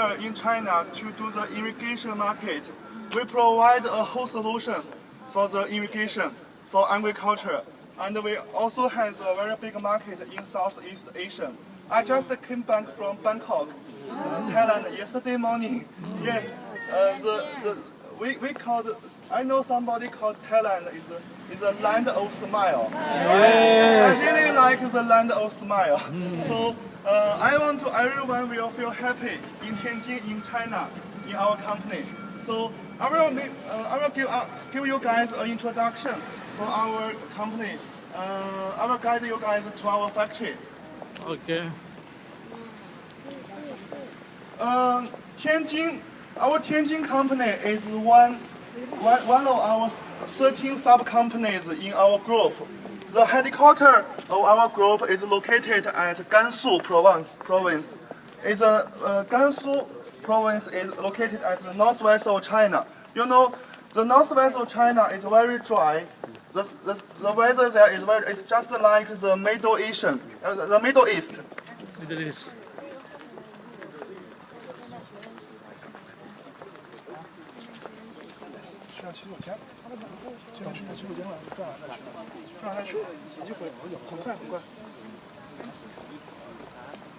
here in China to do the irrigation market. We provide a whole solution for the irrigation, for agriculture. And we also have a very big market in Southeast Asia. I just came back from Bangkok, Thailand yesterday morning. Yes, we called. I know somebody called Thailand is a land of smile. Yes. I really like the land of smile. So I want to everyone will feel happy in Tianjin, in China, in our company. So I will give you guys an introduction for our company. I will guide you guys to our factory. Okay. Tianjin, our Tianjin company is one of our 13 sub-companies in our group. The headquarters of our group is located at Gansu province. Gansu province is located at the northwest of China. You know, the northwest of China is very dry. The weather there is it's just like the Middle East. Middle East.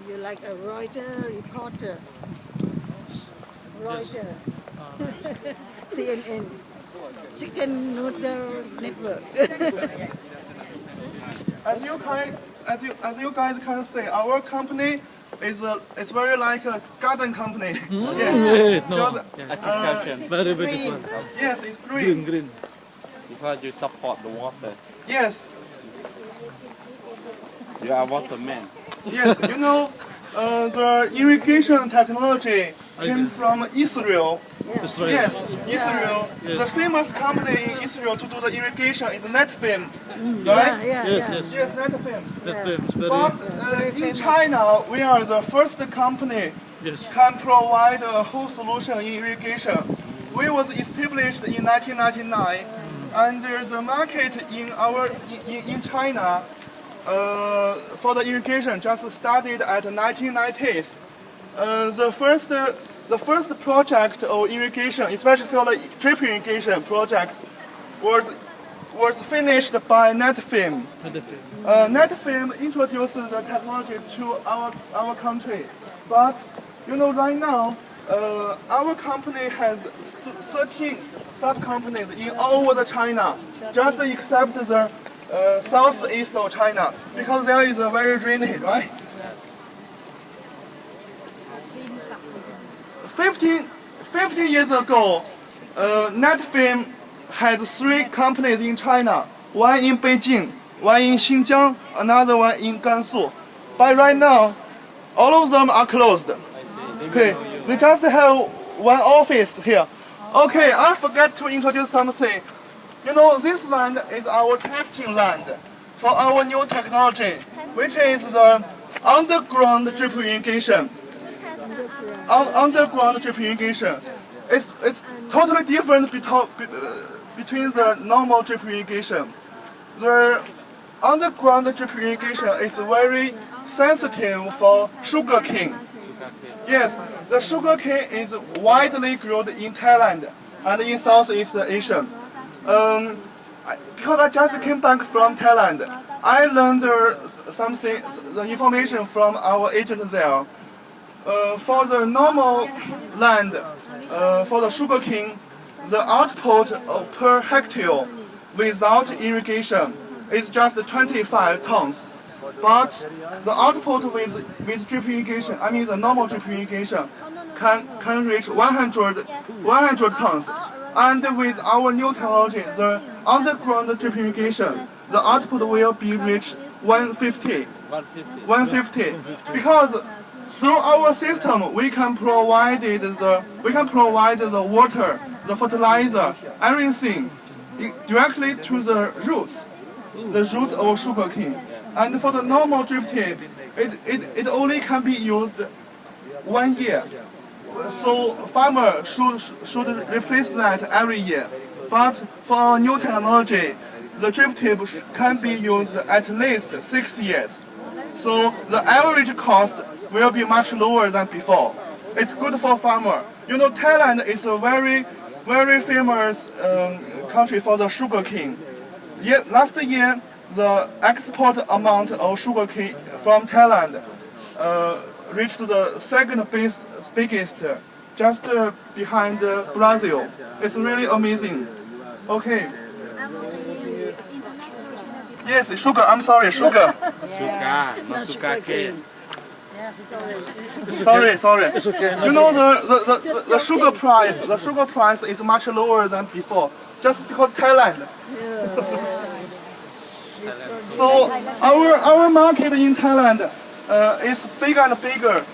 You like a Reuters reporter. Reuters. CNN. Chicken Noodle Network. As you guys can see, our company is very like a garden company. Yes. No. Very Green. beautiful. Yes, it's green. Green. Because you support the water. Yes. You are waterman. Yes, you know, the irrigation technology came from Israel. Israel. Yes, Israel. The famous company in Israel to do the irrigation is Netfim, right? Yes, Netfim. That famous, But in China, we are the first company can provide a whole solution in irrigation. We was established in 1999, and the market in China for the irrigation just started at 1990s. The first project of irrigation, especially for the drip irrigation projects, was finished by Netfim. Netfim introduced the technology to our country, but you know right now our company has 13 sub-companies in all over China, just except the southeast of China, because there is a very rainy, right? 15 years ago, Netfim had 3 companies in China, one in Beijing, one in Xinjiang, another one in Gansu. But right now, all of them are closed. Okay, they just have one office here. Okay, I forgot to introduce something. You know, this land is our testing land for our new technology, which is the underground drip irrigation. Underground drip irrigation. It's totally different between the normal drip irrigation. The underground drip irrigation is very sensitive for sugarcane. Yes, the sugarcane is widely grown in Thailand and in Southeast Asia. Because I just came back from Thailand, I learned the information from our agent there. For the normal land, for the sugarcane, the output per hectare without irrigation is just 25 tons. But the output with drip irrigation, I mean the normal drip irrigation, can reach 100 tons. And with our new technology, the underground drip irrigation, the output will be reach 150. Because through our system, we can provide the water, the fertilizer, everything directly to the roots of sugarcane. And for the normal drip tip, it only can be used 1 year. So farmer should replace that every year. But for our new technology, the drip tip can be used at least 6 years. So the average cost will be much lower than before. It's good for farmer. You know, Thailand is a very, very famous country for the sugarcane. Last year, the export amount of sugarcane from Thailand reached the second biggest, just behind Brazil. It's really amazing. Okay. Yes, sugar. I'm sorry, sugar. Sugar, not sugar cane. Sorry. You know the sugar price is much lower than before, just because Thailand. So our market in Thailand is bigger and bigger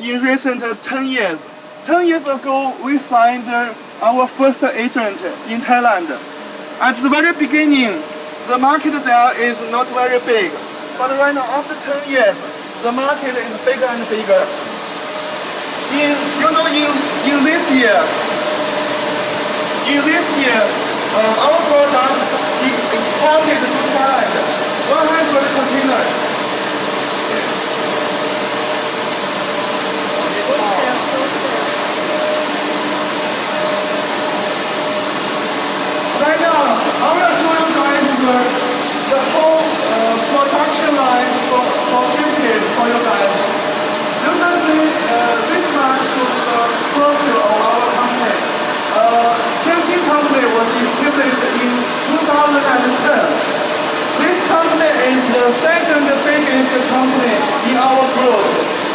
in recent 10 years. 10 years ago, we signed our first agent in Thailand. At the very beginning, the market there is not very big, but right now, after 10 years, the market is bigger and bigger. In this year, our products exported to Thailand, 100 containers. Right now, I will show you guys the whole production line for cricket for you guys. You can see this line shows the profile of our company. Cricket company was established in 2010. This company is the second biggest company in our group.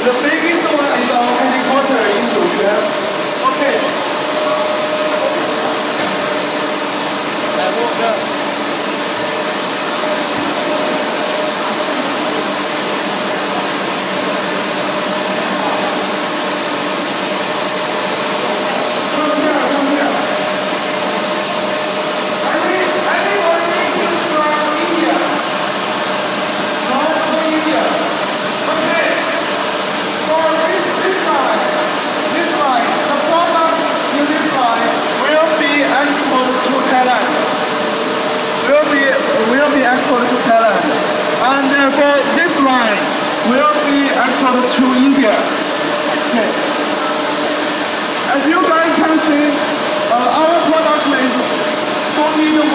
The biggest one is our headquarters in Zhuquan. Okay. Will be exported to Thailand, and for this line will be exported to India. Okay. As you guys can see, our production is 40 to 1%.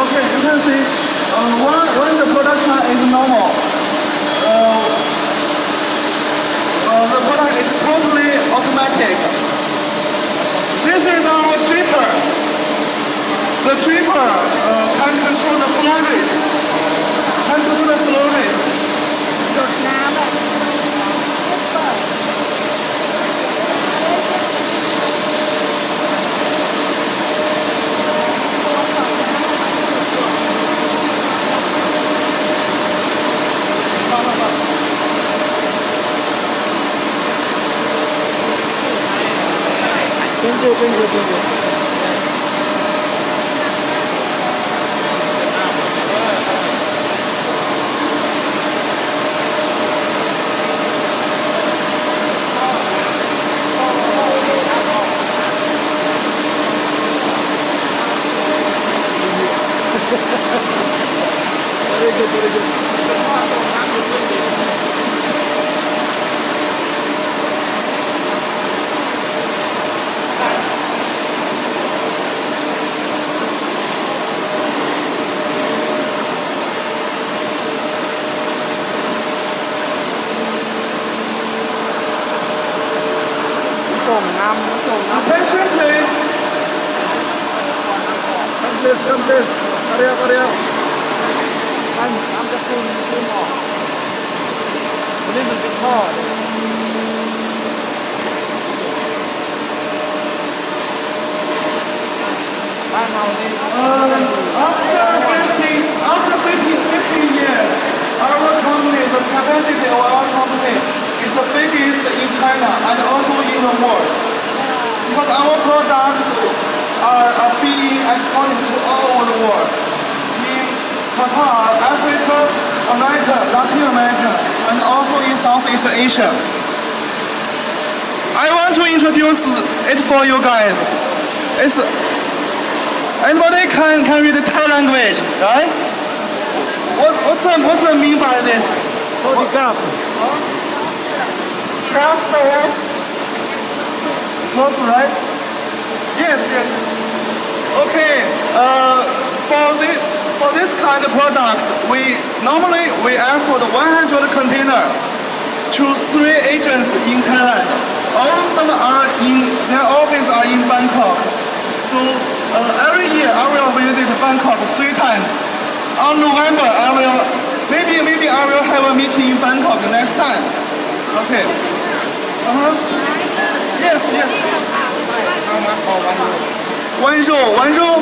Okay, you can see when the production is normal, the product is totally automatic. This is our stripper. The stripper can control the flow rate. Thank you. Very good. Attention, please. Come please. Hurry up. I'm just doing more. A little bit more. After 15 years, our company, the capacity of our company is the biggest in China and also in the world. Because our products are being exported to all over the world. In Qatar, Africa, America, Latin America, and also in Southeast Asia. I want to introduce it for you guys. Anybody can read the Thai language, right? What's the mean by this? Prosperous. Phosphorus? Yes, yes. Okay. For this kind of product, we normally ask for the 100 container to 3 agents in Thailand. All of them are their office are in Bangkok. So every year I will visit Bangkok 3 times. On November maybe I will have a meeting in Bangkok next time. Okay. Yes, yes. One row,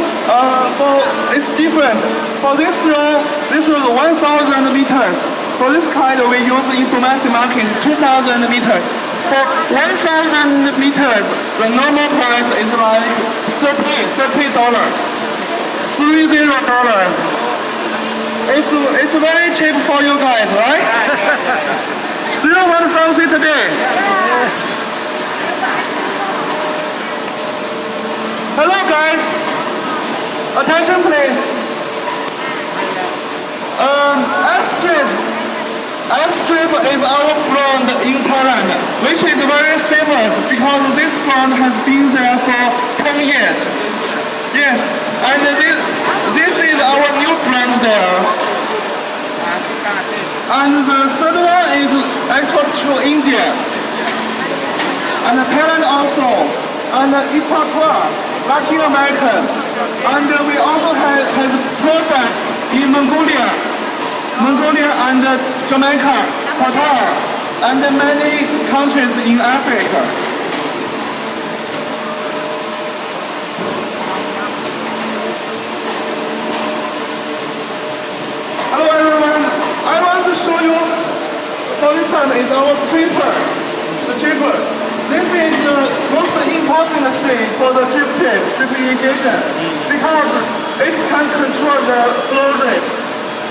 it's different. For this row is 1,000 meters. For this kind we use in domestic market 2,000 meters. For 1,000 meters, the normal price is like $30. $30. It's very cheap for you guys, right? Do you want something today? Hello guys, attention please. S-Strip is our brand in Thailand, which is very famous because this brand has been there for 10 years. Yes, and this is our new brand there. And the third one is export to India. And Thailand also. And Ecuador, Latin America. And we also have products in Mongolia and Jamaica, Qatar, and many countries in Africa. Hello everyone, I want to show you, for this one is our dripper, the dripper. This is the most important thing for the drip irrigation because it can control the flow rate.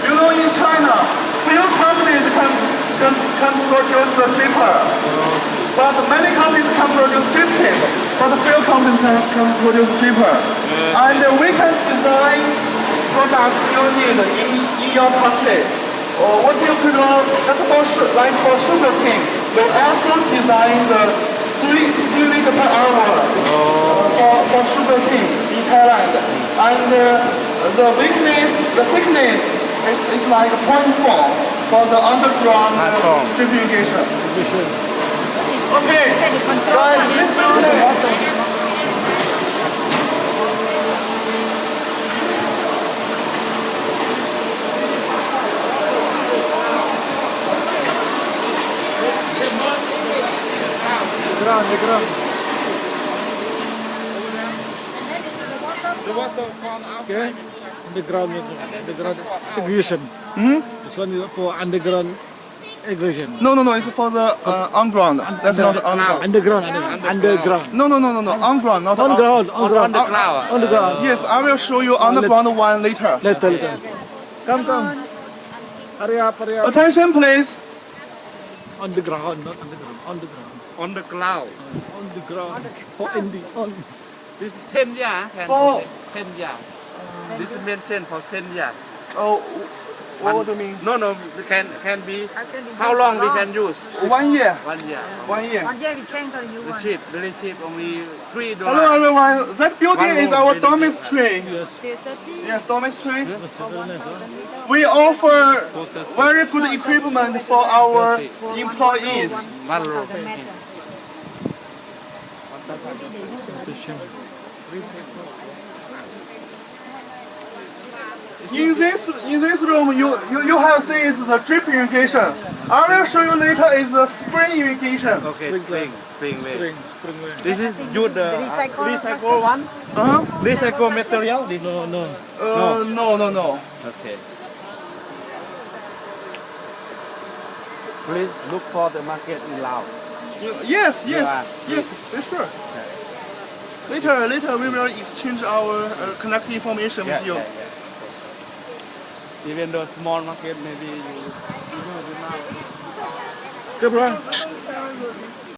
You know, in China, few companies can produce the dripper, but many companies can produce drip tip, but few companies can produce dripper. And we can design products you need in your country. What you could do, like for sugar cane, we also design the 3 liters per hour for sugar cane in Thailand. And the thickness is like 0.4 for the underground drip irrigation. Okay, guys, let's do Underground. The water from outside. Okay. Underground irrigation. This one is for underground irrigation. No, it's for the on ground. That's not on ground. Underground. No, on ground, not On ground. On the cloud. On the ground. Yes, I will show you on the ground one later. Later. Come. Hurry up. Attention, please. On the ground, not underground. On the ground. On the cloud. On the ground. On. This is 10 years. For 10 years. This is mentioned for 10 years. oh, what do you mean? No, can be. How long we can use? 1 year. 1 year. 1 year. we change the new one. Cheap, very cheap. Only $3. Hello everyone. That building is our dormitory. Yes. Yes, dormitory. We offer very good equipment for our employees. One row. In this room, you have seen is the drip irrigation. I will show you later is the spring irrigation. Okay, spring way. Spring way. This is good recycle one. Recycle material. This No. Okay. Please look for the market in Laos. Yes, for sure. Later we will exchange our contact information with you. Even though small market, maybe you know. Good, bro.